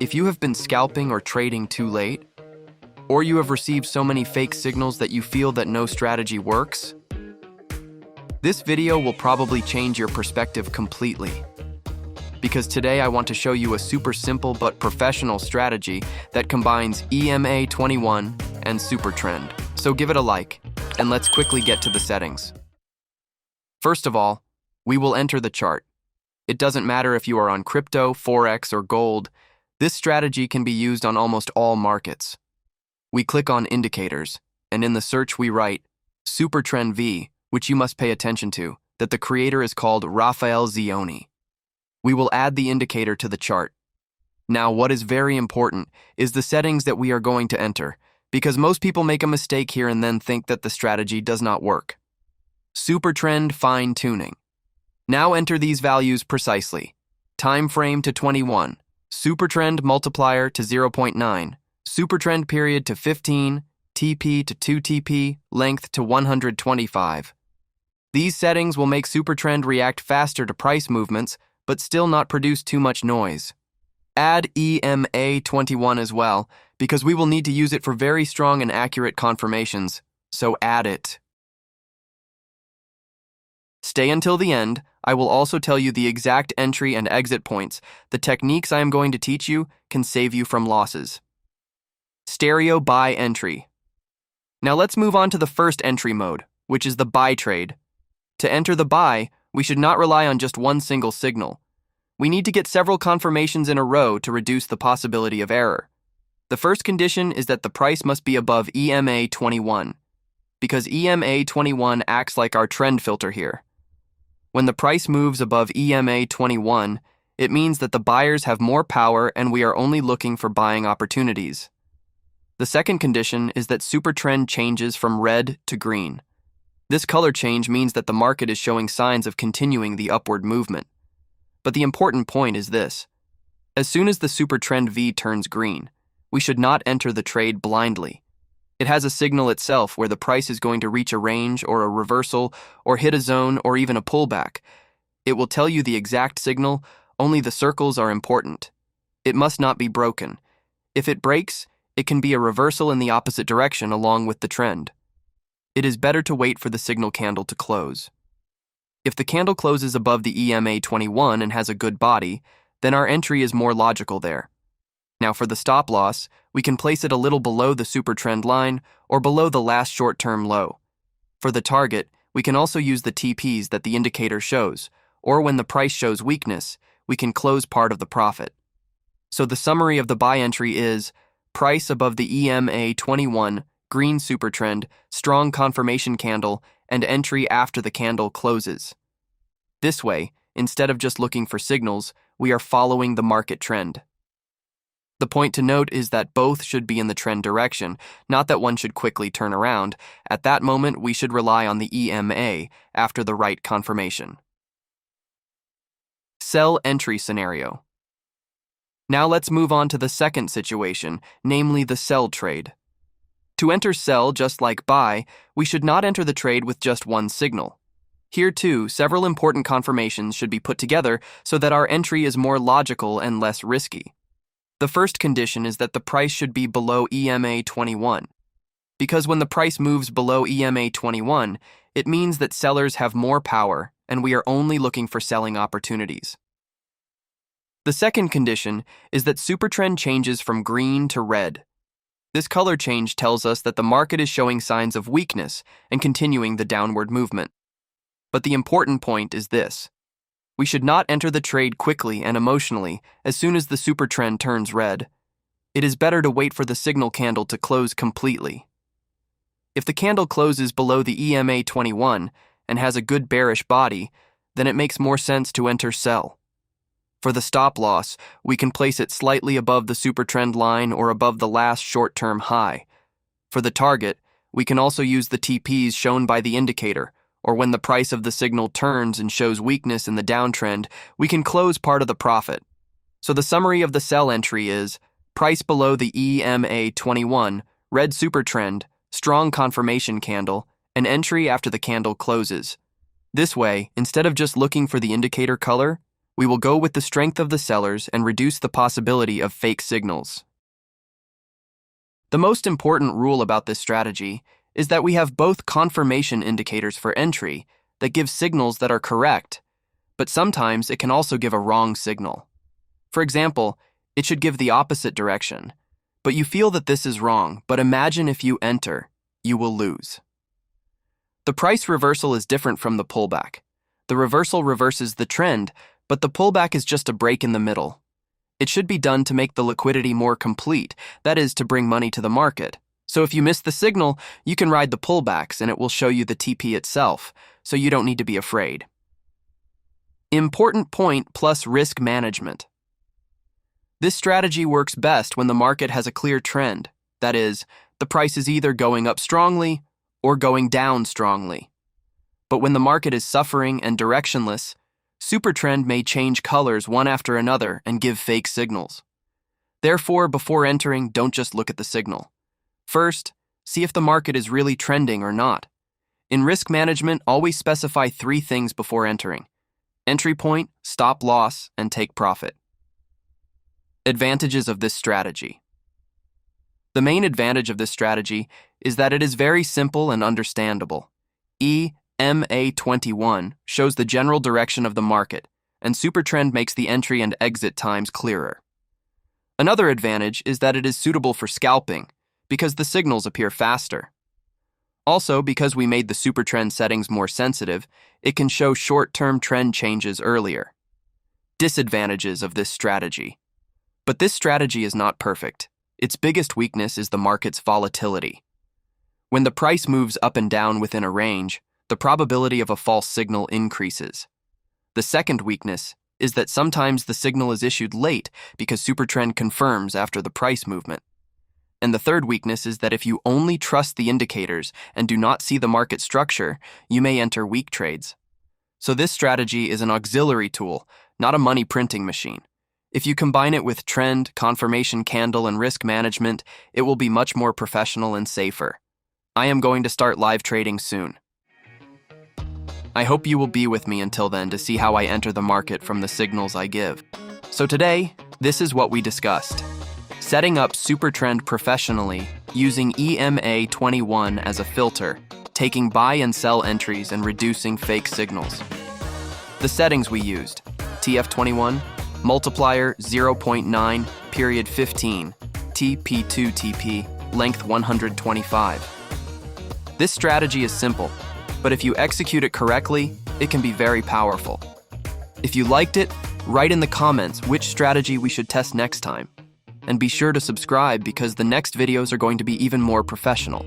If you have been scalping or trading too late, or you have received so many fake signals that you feel that no strategy works, this video will probably change your perspective completely. Because today I want to show you a super simple but professional strategy that combines EMA 21 and SuperTrend. So give it a like, and let's quickly get to the settings. First of all, we will enter the chart. It doesn't matter if you are on crypto, Forex, or gold. This strategy can be used on almost all markets. We click on Indicators, and in the search we write SuperTrend V, which you must pay attention to, that the creator is called Raphael Zioni. We will add the indicator to the chart. Now, what is very important is the settings that we are going to enter, because most people make a mistake here and then think that the strategy does not work. SuperTrend fine-tuning. Now enter these values precisely. Time frame to 21, SuperTrend multiplier to 0.9, SuperTrend period to 15, TP to 2 TP, length to 125. These settings will make SuperTrend react faster to price movements, but still not produce too much noise. Add EMA 21 as well, because we will need to use it for very strong and accurate confirmations, so add it. Stay until the end. I will also tell you the exact entry and exit points. The techniques I am going to teach you can save you from losses. Stereo buy entry. Now let's move on to the first entry mode, which is the buy trade. To enter the buy, we should not rely on just one single signal. We need to get several confirmations in a row to reduce the possibility of error. The first condition is that the price must be above EMA 21, because EMA 21 acts like our trend filter here. When the price moves above EMA 21, it means that the buyers have more power and we are only looking for buying opportunities. The second condition is that SuperTrend changes from red to green. This color change means that the market is showing signs of continuing the upward movement. But the important point is this. As soon as the SuperTrend V turns green, we should not enter the trade blindly. It has a signal itself where the price is going to reach a range or a reversal or hit a zone or even a pullback. It will tell you the exact signal, only the circles are important. It must not be broken. If it breaks, it can be a reversal in the opposite direction along with the trend. It is better to wait for the signal candle to close. If the candle closes above the EMA 21 and has a good body, then our entry is more logical there. Now for the stop loss, we can place it a little below the SuperTrend line or below the last short-term low. For the target, we can also use the TPs that the indicator shows, or when the price shows weakness, we can close part of the profit. So the summary of the buy entry is price above the EMA 21, green SuperTrend, strong confirmation candle, and entry after the candle closes. This way, instead of just looking for signals, we are following the market trend. The point to note is that both should be in the trend direction, not that one should quickly turn around. At that moment, we should rely on the EMA after the right confirmation. Sell entry scenario. Now let's move on to the second situation, namely the sell trade. To enter sell just like buy, we should not enter the trade with just one signal. Here too, several important confirmations should be put together so that our entry is more logical and less risky. The first condition is that the price should be below EMA 21. Because when the price moves below EMA 21, it means that sellers have more power and we are only looking for selling opportunities. The second condition is that SuperTrend changes from green to red. This color change tells us that the market is showing signs of weakness and continuing the downward movement. But the important point is this. We should not enter the trade quickly and emotionally as soon as the SuperTrend turns red. It is better to wait for the signal candle to close completely. If the candle closes below the EMA 21 and has a good bearish body, then it makes more sense to enter sell. For the stop loss, we can place it slightly above the SuperTrend line or above the last short-term high. For the target, we can also use the TPs shown by the indicator, or when the price of the signal turns and shows weakness in the downtrend, we can close part of the profit. So the summary of the sell entry is price below the EMA 21, red SuperTrend, strong confirmation candle, and entry after the candle closes. This way, instead of just looking for the indicator color, We will go with the strength of the sellers and reduce the possibility of fake signals. The most important rule about this strategy is that we have both confirmation indicators for entry that give signals that are correct, but sometimes it can also give a wrong signal. For example, it should give the opposite direction, but you feel that this is wrong, but imagine if you enter, you will lose. The price reversal is different from the pullback. The reversal reverses the trend, but the pullback is just a break in the middle. It should be done to make the liquidity more complete, that is, to bring money to the market. So if you miss the signal, you can ride the pullbacks and it will show you the TP itself, so you don't need to be afraid. Important point plus risk management. This strategy works best when the market has a clear trend, that is, the price is either going up strongly or going down strongly. But when the market is suffering and directionless, SuperTrend may change colors one after another and give fake signals. Therefore, before entering, don't just look at the signal. First, see if the market is really trending or not. In risk management, always specify 3 things before entering: entry point, stop loss, and take profit. Advantages of this strategy. The main advantage of this strategy is that it is very simple and understandable. EMA 21 shows the general direction of the market, and SuperTrend makes the entry and exit times clearer. Another advantage is that it is suitable for scalping, because the signals appear faster. Also, because we made the SuperTrend settings more sensitive, it can show short-term trend changes earlier. Disadvantages of this strategy. But this strategy is not perfect. Its biggest weakness is the market's volatility. When the price moves up and down within a range, the probability of a false signal increases. The second weakness is that sometimes the signal is issued late because SuperTrend confirms after the price movement. And the third weakness is that if you only trust the indicators and do not see the market structure, you may enter weak trades. So this strategy is an auxiliary tool, not a money printing machine. If you combine it with trend, confirmation candle, and risk management, it will be much more professional and safer. I am going to start live trading soon. I hope you will be with me until then to see how I enter the market from the signals I give. So today, this is what we discussed. Setting up SuperTrend professionally using EMA 21 as a filter, taking buy and sell entries and reducing fake signals. The settings we used: TF21, Multiplier 0.9, period 15, TP2 TP, length 125. This strategy is simple, but if you execute it correctly, it can be very powerful. If you liked it, write in the comments which strategy we should test next time. And be sure to subscribe because the next videos are going to be even more professional.